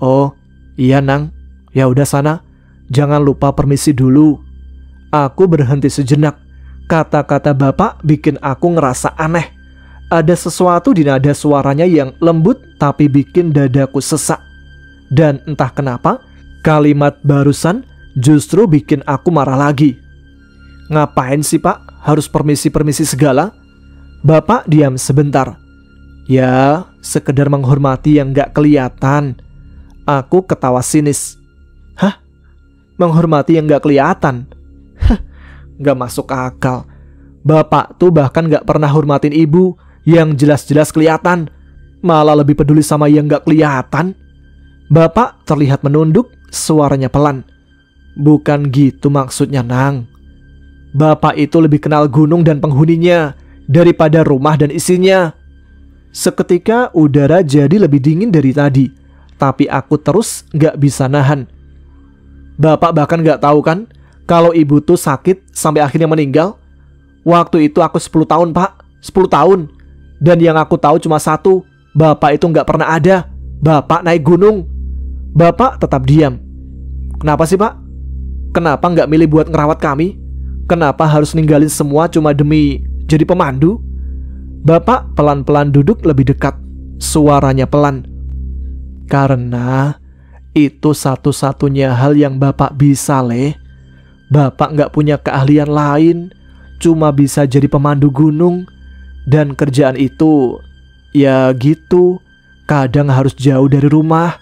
"Oh, iya Nang. Ya udah sana. Jangan lupa permisi dulu." Aku berhenti sejenak. Kata-kata Bapak bikin aku ngerasa aneh. Ada sesuatu di nada suaranya yang lembut tapi bikin dadaku sesak. Dan entah kenapa, kalimat barusan justru bikin aku marah lagi. "Ngapain sih Pak? Harus permisi-permisi segala?" Bapak diam sebentar. "Ya, sekedar menghormati yang gak kelihatan." Aku ketawa sinis. "Hah? Menghormati yang gak kelihatan? Gak masuk akal. Bapak tuh bahkan gak pernah hormatin ibu. Yang jelas-jelas kelihatan, malah lebih peduli sama yang gak kelihatan. Bapak terlihat menunduk, suaranya pelan. Bukan gitu maksudnya, Nang. Bapak itu lebih kenal gunung dan penghuninya daripada rumah dan isinya. Seketika udara jadi lebih dingin dari tadi, tapi aku terus gak bisa nahan. Bapak bahkan gak tahu kan kalau ibu tuh sakit sampai akhirnya meninggal. Waktu itu aku 10 tahun, Pak. 10 tahun. Dan yang aku tahu cuma satu, Bapak itu gak pernah ada. Bapak naik gunung. Bapak tetap diam. Kenapa sih, Pak? Kenapa gak milih buat ngerawat kami? Kenapa harus ninggalin semua cuma demi jadi pemandu? Bapak pelan-pelan duduk lebih dekat. Suaranya pelan. Karena itu satu-satunya hal yang Bapak bisa, Le. Bapak gak punya keahlian lain, cuma bisa jadi pemandu gunung. Dan kerjaan itu, ya gitu, kadang harus jauh dari rumah.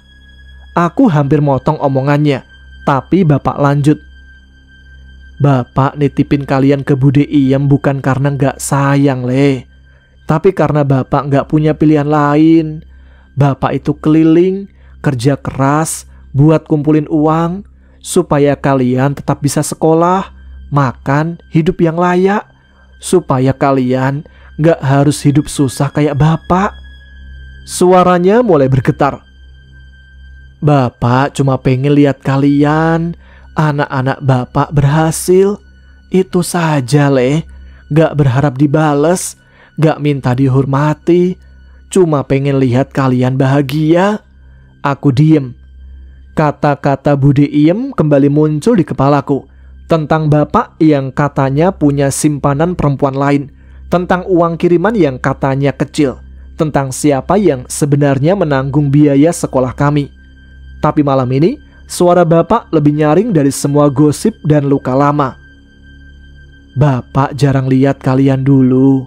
Aku hampir motong omongannya, tapi Bapak lanjut. Bapak nitipin kalian ke Bude Iem bukan karena gak sayang, Le. Tapi karena Bapak gak punya pilihan lain. Bapak itu keliling, kerja keras, buat kumpulin uang, supaya kalian tetap bisa sekolah, makan, hidup yang layak. Supaya kalian gak harus hidup susah kayak Bapak. Suaranya mulai bergetar. Bapak cuma pengen lihat kalian, anak-anak Bapak berhasil. Itu saja, Le. Gak berharap dibales, gak minta dihormati, cuma pengen lihat kalian bahagia. Aku diem. Kata-kata Bude Iem kembali muncul di kepalaku. Tentang Bapak yang katanya punya simpanan perempuan lain. Tentang uang kiriman yang katanya kecil. Tentang siapa yang sebenarnya menanggung biaya sekolah kami. Tapi malam ini, suara Bapak lebih nyaring dari semua gosip dan luka lama. Bapak jarang lihat kalian dulu.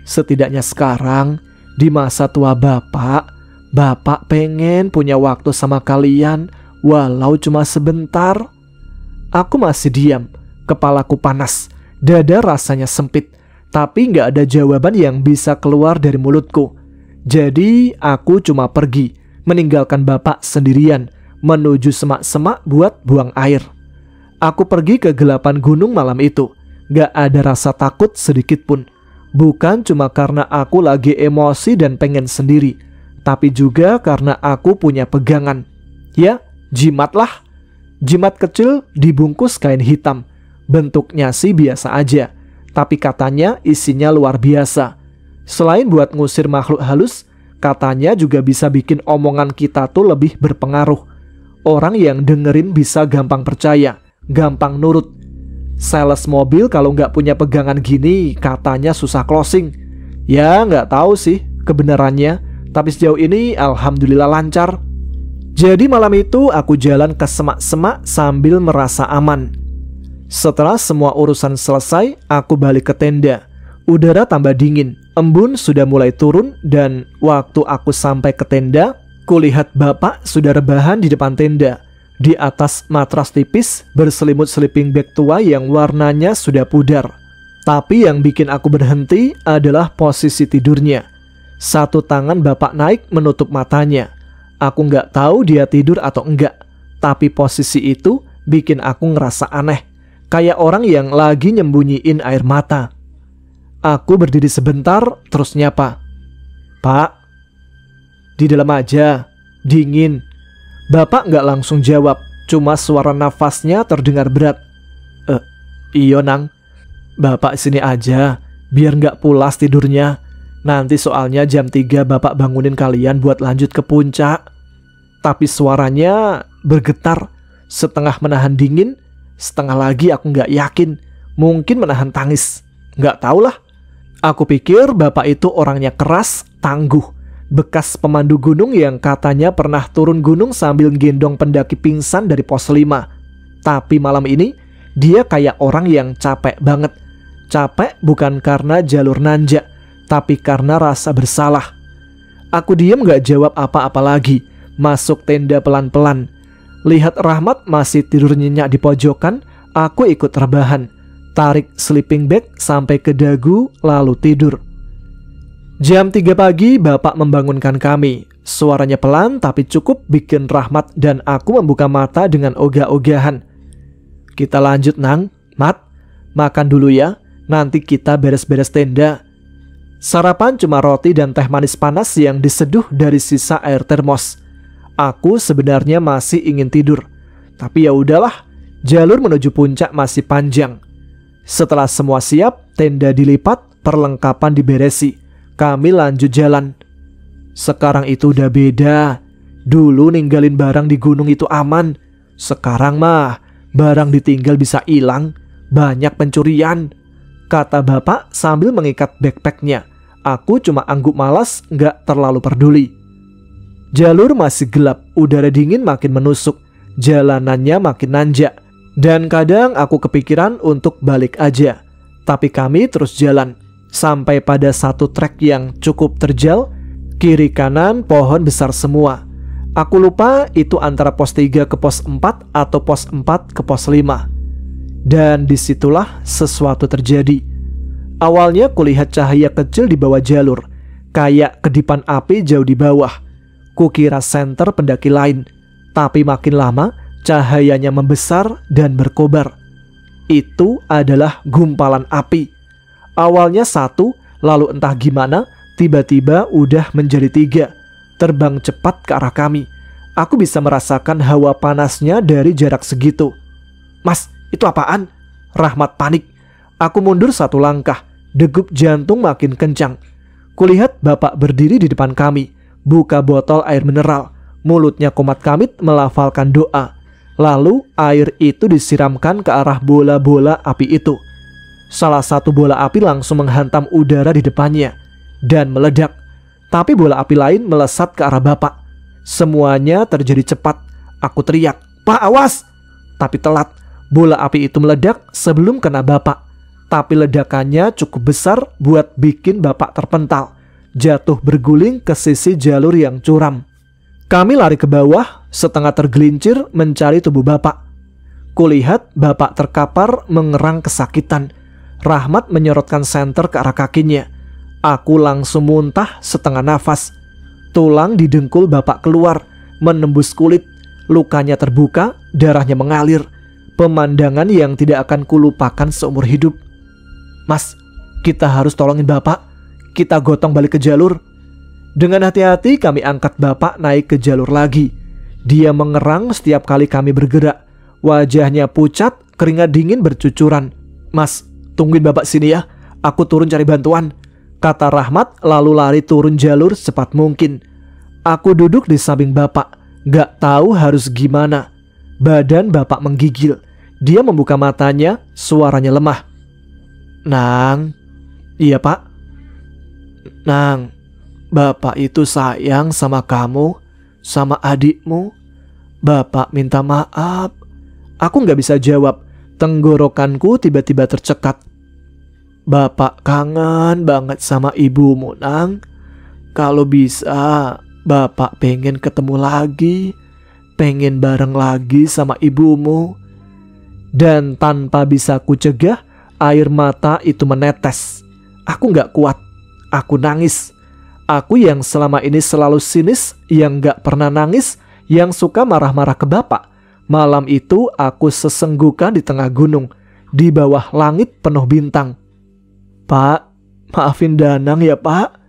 Setidaknya sekarang, di masa tua Bapak pengen punya waktu sama kalian, walau cuma sebentar. Aku masih diam, kepalaku panas, dada rasanya sempit, tapi gak ada jawaban yang bisa keluar dari mulutku. Jadi aku cuma pergi, meninggalkan Bapak sendirian, menuju semak-semak buat buang air. Aku pergi ke gelapan gunung malam itu, gak ada rasa takut sedikit pun. Bukan cuma karena aku lagi emosi dan pengen sendiri, tapi juga karena aku punya pegangan. Ya, jimat lah. Jimat kecil dibungkus kain hitam. Bentuknya sih biasa aja, tapi katanya isinya luar biasa. Selain buat ngusir makhluk halus, katanya juga bisa bikin omongan kita tuh lebih berpengaruh. Orang yang dengerin bisa gampang percaya, gampang nurut. Sales mobil kalau nggak punya pegangan gini katanya susah closing. Ya nggak tahu sih kebenarannya, tapi sejauh ini alhamdulillah lancar. Jadi malam itu aku jalan ke semak-semak sambil merasa aman. Setelah semua urusan selesai, aku balik ke tenda. Udara tambah dingin, embun sudah mulai turun, dan waktu aku sampai ke tenda, kulihat Bapak sudah rebahan di depan tenda. Di atas matras tipis berselimut sleeping bag tua yang warnanya sudah pudar. Tapi yang bikin aku berhenti adalah posisi tidurnya. Satu tangan Bapak naik menutup matanya. Aku nggak tahu dia tidur atau enggak, tapi posisi itu bikin aku ngerasa aneh, kayak orang yang lagi nyembunyiin air mata. Aku berdiri sebentar, terus nyapa. Pak, di dalam aja, dingin. Bapak nggak langsung jawab, cuma suara nafasnya terdengar berat. Iyo Nang, Bapak sini aja, biar nggak pulas tidurnya. Nanti soalnya jam 3 Bapak bangunin kalian buat lanjut ke puncak. Tapi suaranya bergetar, setengah menahan dingin, setengah lagi aku nggak yakin, mungkin menahan tangis. Nggak tahulah. Aku pikir Bapak itu orangnya keras, tangguh, bekas pemandu gunung yang katanya pernah turun gunung sambil gendong pendaki pingsan dari pos 5. Tapi malam ini dia kayak orang yang capek banget. Capek bukan karena jalur nanjak, tapi karena rasa bersalah. Aku diam gak jawab apa-apa lagi. Masuk tenda pelan-pelan. Lihat Rahmat masih tidur nyenyak di pojokan, aku ikut rebahan. Tarik sleeping bag sampai ke dagu lalu tidur. Jam 3 pagi bapak membangunkan kami. Suaranya pelan tapi cukup bikin Rahmat dan aku membuka mata dengan ogah-ogahan. Kita lanjut Nang, Mat, makan dulu ya, nanti kita beres-beres tenda. Sarapan cuma roti dan teh manis panas yang diseduh dari sisa air termos. Aku sebenarnya masih ingin tidur, tapi ya udahlah, jalur menuju puncak masih panjang. Setelah semua siap, tenda dilipat, perlengkapan diberesi. Kami lanjut jalan. Sekarang itu udah beda. Dulu ninggalin barang di gunung itu aman. Sekarang mah barang ditinggal bisa hilang. Banyak pencurian, kata bapak sambil mengikat backpacknya. Aku cuma angguk malas, gak terlalu peduli. Jalur masih gelap, udara dingin makin menusuk. Jalanannya makin nanjak. Dan kadang aku kepikiran untuk balik aja. Tapi kami terus jalan. Sampai pada satu trek yang cukup terjal, kiri kanan pohon besar semua. Aku lupa itu antara pos 3 ke pos 4 atau pos 4 ke pos 5. Dan disitulah sesuatu terjadi. Awalnya kulihat cahaya kecil di bawah jalur, kayak kedipan api jauh di bawah. Kukira senter pendaki lain, tapi makin lama cahayanya membesar dan berkobar. Itu adalah gumpalan api. Awalnya satu, lalu entah gimana, tiba-tiba udah menjadi 3. Terbang cepat ke arah kami. Aku bisa merasakan hawa panasnya dari jarak segitu. Mas, itu apaan? Rahmat panik. Aku mundur 1 langkah. Degup jantung makin kencang. Kulihat bapak berdiri di depan kami, buka botol air mineral. Mulutnya komat kamit melafalkan doa. Lalu air itu disiramkan ke arah bola-bola api itu. Salah satu bola api langsung menghantam udara di depannya dan meledak. Tapi bola api lain melesat ke arah bapak. Semuanya terjadi cepat. Aku teriak, "Pak, awas!" Tapi telat. Bola api itu meledak sebelum kena bapak. Tapi ledakannya cukup besar buat bikin bapak terpental, jatuh berguling ke sisi jalur yang curam. Kami lari ke bawah, setengah tergelincir mencari tubuh bapak. Kulihat bapak terkapar mengerang kesakitan. Rahmat menyorotkan senter ke arah kakinya. Aku langsung muntah setengah nafas. Tulang di dengkul bapak keluar, menembus kulit. Lukanya terbuka, darahnya mengalir. Pemandangan yang tidak akan kulupakan seumur hidup. Mas, kita harus tolongin bapak. Kita gotong balik ke jalur. Dengan hati-hati kami angkat bapak naik ke jalur lagi. Dia mengerang setiap kali kami bergerak. Wajahnya pucat, keringat dingin bercucuran. Mas, tungguin bapak sini ya, aku turun cari bantuan, kata Rahmat lalu lari turun jalur secepat mungkin. Aku duduk di samping bapak, gak tahu harus gimana. Badan bapak menggigil. Dia membuka matanya, suaranya lemah. Nang. Iya pak. Nang, bapak itu sayang sama kamu, sama adikmu. Bapak minta maaf. Aku gak bisa jawab. Tenggorokanku tiba-tiba tercekat. Bapak kangen banget sama ibumu, Nang. Kalau bisa, bapak pengen ketemu lagi, pengen bareng lagi sama ibumu. Dan tanpa bisa kucegah, air mata itu menetes. Aku gak kuat. Aku nangis. Aku yang selama ini selalu sinis, yang gak pernah nangis, yang suka marah-marah ke bapak. Malam itu aku sesenggukan di tengah gunung, di bawah langit penuh bintang. Pak, maafin Danang ya pak.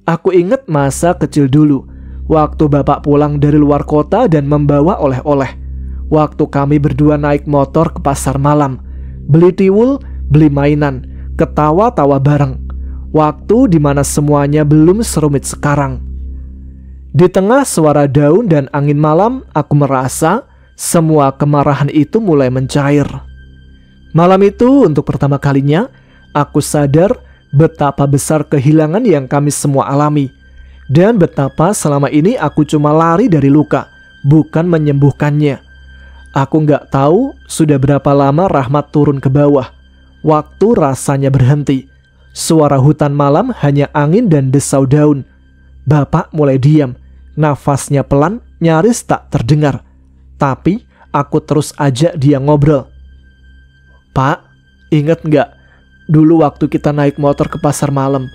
Aku ingat masa kecil dulu, waktu bapak pulang dari luar kota dan membawa oleh-oleh. Waktu kami berdua naik motor ke pasar malam, beli tiwul, beli mainan, ketawa-tawa bareng. Waktu dimana semuanya belum serumit sekarang. Di tengah suara daun dan angin malam, aku merasa semua kemarahan itu mulai mencair. Malam itu untuk pertama kalinya, aku sadar betapa besar kehilangan yang kami semua alami. Dan betapa selama ini aku cuma lari dari luka, bukan menyembuhkannya. Aku gak tahu sudah berapa lama Rahmat turun ke bawah. Waktu rasanya berhenti. Suara hutan malam hanya angin dan desau daun. Bapak mulai diam. Nafasnya pelan, nyaris tak terdengar. Tapi aku terus ajak dia ngobrol. Pak, ingat gak? Dulu waktu kita naik motor ke pasar malam,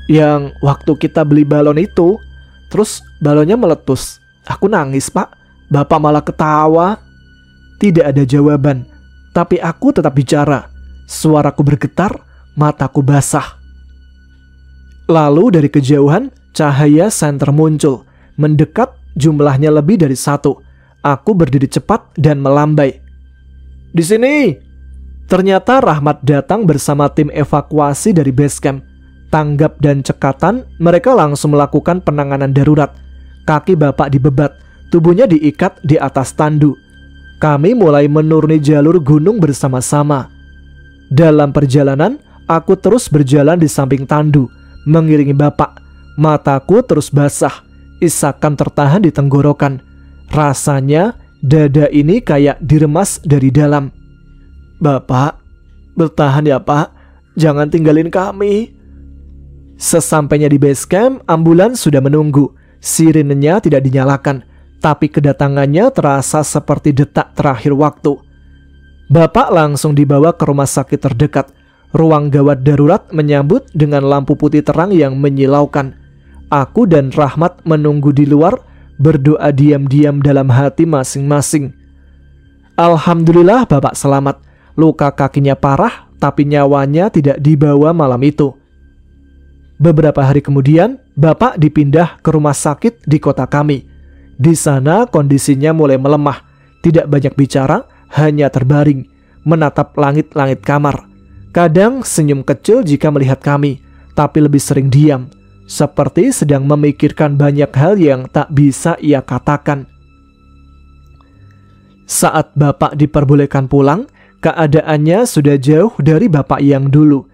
Yang waktu kita beli balon itu, terus balonnya meletus. Aku nangis, Pak. Bapak malah ketawa. Tidak ada jawaban, tapi aku tetap bicara. Suaraku bergetar, mataku basah. Lalu dari kejauhan, cahaya senter muncul. Mendekat, jumlahnya lebih dari 1. Aku berdiri cepat dan melambai. Di sini! Ternyata Rahmat datang bersama tim evakuasi dari base camp. Tanggap dan cekatan, mereka langsung melakukan penanganan darurat. Kaki bapak dibebat, tubuhnya diikat di atas tandu. Kami mulai menuruni jalur gunung bersama-sama. Dalam perjalanan, aku terus berjalan di samping tandu, mengiringi bapak. Mataku terus basah, isakan tertahan di tenggorokan. Rasanya dada ini kayak diremas dari dalam. Bapak, bertahan ya Pak, jangan tinggalin kami. Sesampainya di base camp, ambulans sudah menunggu. Sirenenya tidak dinyalakan, tapi kedatangannya terasa seperti detak terakhir waktu. Bapak langsung dibawa ke rumah sakit terdekat. Ruang gawat darurat menyambut dengan lampu putih terang yang menyilaukan. Aku dan Rahmat menunggu di luar, berdoa diam-diam dalam hati masing-masing. Alhamdulillah bapak selamat. Luka kakinya parah, tapi nyawanya tidak dibawa malam itu. Beberapa hari kemudian, bapak dipindah ke rumah sakit di kota kami. Di sana kondisinya mulai melemah, tidak banyak bicara, hanya terbaring, menatap langit-langit kamar. Kadang senyum kecil jika melihat kami, tapi lebih sering diam, seperti sedang memikirkan banyak hal yang tak bisa ia katakan. Saat bapak diperbolehkan pulang, keadaannya sudah jauh dari bapak yang dulu.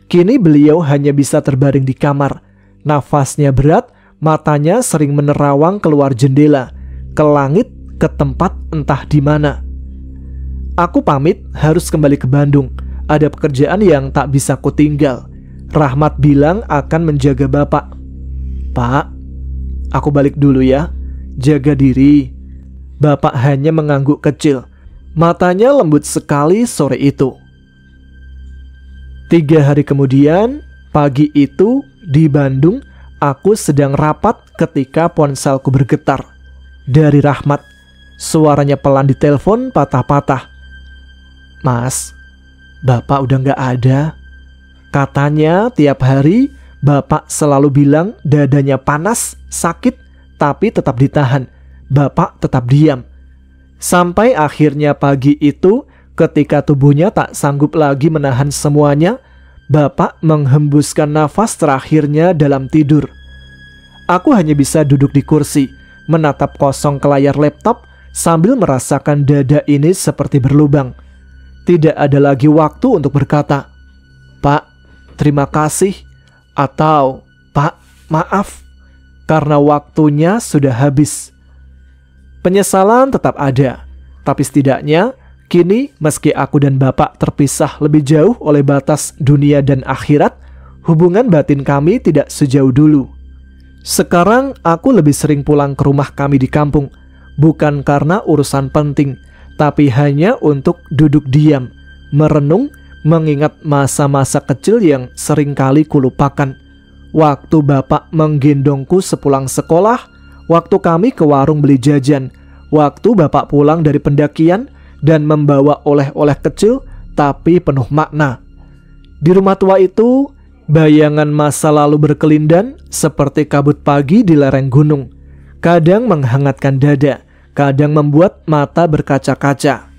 Kini beliau hanya bisa terbaring di kamar. Nafasnya berat, matanya sering menerawang keluar jendela, ke langit, ke tempat entah di mana. Aku pamit harus kembali ke Bandung. Ada pekerjaan yang tak bisa kutinggal. Rahmat bilang akan menjaga bapak. Pak, aku balik dulu ya. Jaga diri. Bapak hanya mengangguk kecil. Matanya lembut sekali sore itu. 3 hari kemudian, pagi itu di Bandung, aku sedang rapat ketika ponselku bergetar. Dari Rahmat, suaranya pelan di telepon patah-patah. Mas, bapak udah gak ada. Katanya tiap hari bapak selalu bilang dadanya panas, sakit, tapi tetap ditahan. Bapak tetap diam. Sampai akhirnya pagi itu, ketika tubuhnya tak sanggup lagi menahan semuanya, bapak menghembuskan nafas terakhirnya dalam tidur. Aku hanya bisa duduk di kursi, menatap kosong ke layar laptop sambil merasakan dada ini seperti berlubang. Tidak ada lagi waktu untuk berkata, Pak, terima kasih, atau Pak, maaf, karena waktunya sudah habis. Penyesalan tetap ada, tapi setidaknya kini meski aku dan bapak terpisah lebih jauh oleh batas dunia dan akhirat, hubungan batin kami tidak sejauh dulu. Sekarang aku lebih sering pulang ke rumah kami di kampung, bukan karena urusan penting, tapi hanya untuk duduk diam, merenung, mengingat masa-masa kecil yang seringkali kulupakan. Waktu bapak menggendongku sepulang sekolah, waktu kami ke warung beli jajan, waktu bapak pulang dari pendakian dan membawa oleh-oleh kecil tapi penuh makna. Di rumah tua itu, bayangan masa lalu berkelindan seperti kabut pagi di lereng gunung. Kadang menghangatkan dada, kadang membuat mata berkaca-kaca.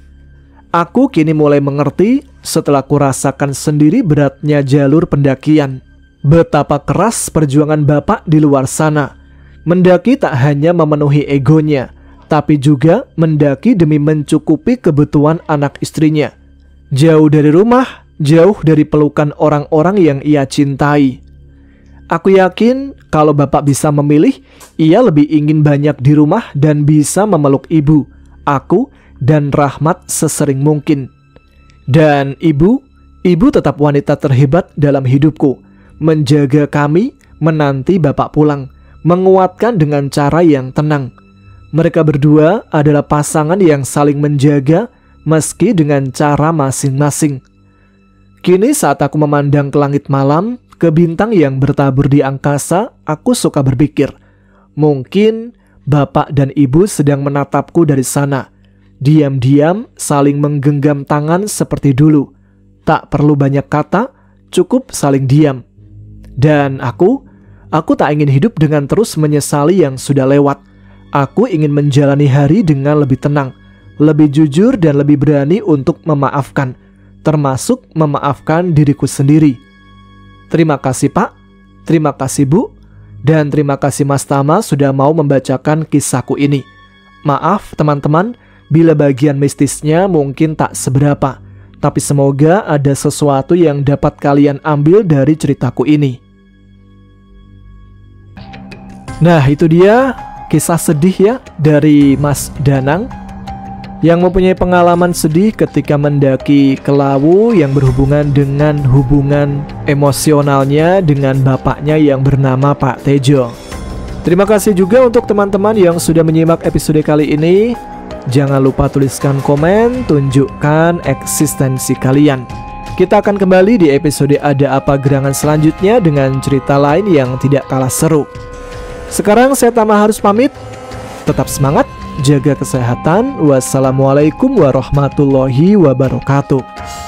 Aku kini mulai mengerti setelah kurasakan sendiri beratnya jalur pendakian. Betapa keras perjuangan bapak di luar sana. Mendaki tak hanya memenuhi egonya, tapi juga mendaki demi mencukupi kebutuhan anak istrinya. Jauh dari rumah, jauh dari pelukan orang-orang yang ia cintai. Aku yakin kalau bapak bisa memilih, ia lebih ingin banyak di rumah dan bisa memeluk ibu, aku, dan Rahmat sesering mungkin. Dan ibu tetap wanita terhebat dalam hidupku, menjaga kami, menanti bapak pulang, menguatkan dengan cara yang tenang. Mereka berdua adalah pasangan yang saling menjaga meski dengan cara masing-masing. Kini saat aku memandang ke langit malam, ke bintang yang bertabur di angkasa, aku suka berpikir, mungkin bapak dan ibu sedang menatapku dari sana. Diam-diam saling menggenggam tangan seperti dulu. Tak perlu banyak kata, cukup saling diam. Dan aku tak ingin hidup dengan terus menyesali yang sudah lewat. Aku ingin menjalani hari dengan lebih tenang, lebih jujur dan lebih berani untuk memaafkan, termasuk memaafkan diriku sendiri. Terima kasih Pak, terima kasih Bu, dan terima kasih Mas Tama sudah mau membacakan kisahku ini. Maaf teman-teman, bila bagian mistisnya mungkin tak seberapa, tapi semoga ada sesuatu yang dapat kalian ambil dari ceritaku ini. Nah, itu dia kisah sedih ya dari Mas Danang yang mempunyai pengalaman sedih ketika mendaki ke Lawu yang berhubungan dengan hubungan emosionalnya dengan bapaknya yang bernama Pak Tejo. Terima kasih juga untuk teman-teman yang sudah menyimak episode kali ini. Jangan lupa tuliskan komen, tunjukkan eksistensi kalian. Kita akan kembali di episode Ada Apa Gerangan selanjutnya dengan cerita lain yang tidak kalah seru. Sekarang saya Tama harus pamit. Tetap semangat, jaga kesehatan. Wassalamualaikum warahmatullahi wabarakatuh.